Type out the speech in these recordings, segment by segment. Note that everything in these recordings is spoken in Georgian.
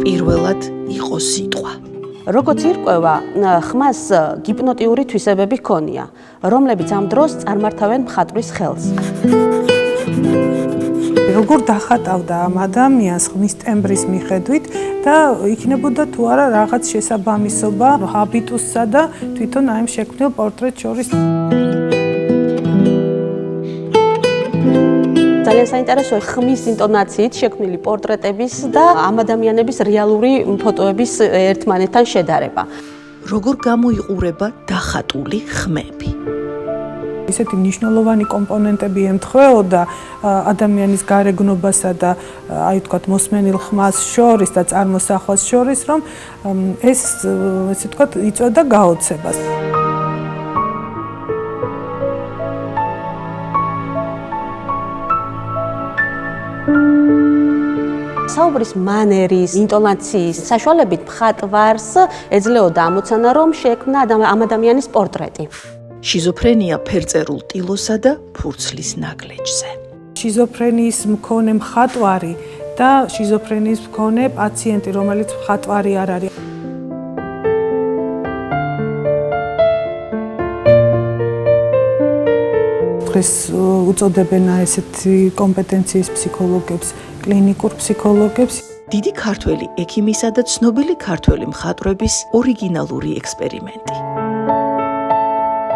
პირველად იყო სიტყვა. როგორც ირკვევა, ხმას გიპნოტიური თვისებები ჰქონია, რომლებიც ამ დროს წარმართავენ მხატვრის ხელს. როგორ დახატავდა ამ ადამიანს ხმის ტემბრის მიხედვით და იქნებოდა თუ არა რაღაც შესაბამისობა ჰაბიტუსსა და თვითონ აი ამ შექმნილ პორტრეტს შორის. ძალიან საინტერესოა ხმის ინტონაციით შექმნილი პორტრეტების და ამ ადამიანების რეალური ფოტოების ერთმანეთთან შედარება. როგორ გამოიყურება დახატული ხმები? ისეთი მნიშვნელოვანი კომპონენტები ემთხვეოდა ადამიანის გარეგნობასა და აი ვთქვათ მოსმენილ ხმას შორის და წარმოსახვას შორის, რომ ეს ესე ვთქვათ იწვევდა გაოცებას. საუბრის მანერის, ინტონაციის საშუალებით მხატვარს ეძლეოდა ამოცანა, რომ შეექმნა ამ ადამიანის პორტრეტი. შიზოფრენია ფერწერულ ტილოსა და ფურცლის ნაგლეჯზე. შიზოფრენიის მქონე მხატვარი და შიზოფრენიის მქონე პაციენტი, რომელიც მხატვარი არ არის. დღეს უწოდებენ ესეთი კომპეტენციის ფსიქოლოგებს, კლინიკურ ფსიქოლოგებს. დიდი ქართველი ექიმისა და ცნობილი ქართველი მხატვრების ორიგინალური ექსპერიმენტი.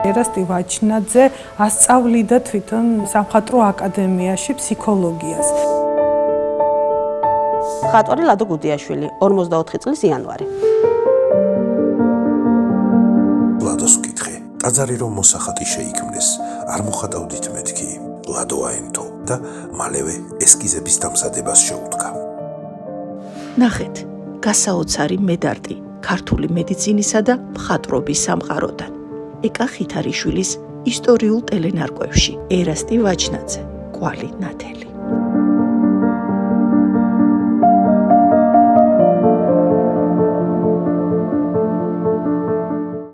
ერასტი ვაჩნაძე ასწავლიდა თვითონ სამხატვრო აკადემიაში ფსიქოლოგიას. მხატვარი ლადო გუდიაშვილი, 44 წლის იანვარი. ლადოს ვკითხე, ტაძარი რომ მოსახატი შეიქმნეს, არ მოხატავდით მეთქი, ლადო აენთო და მალევე ესკიზების დამზადებას შეუდგა. ნახეთ, გასაოცარი მედარტი ქართული მედიცინისა და მხატვრობის სამყაროდან. ეკა ხითარიშვილის ისტორიულ ტელენარკვევში ერასტი ვაჩნაძე, კვალი ნათელი.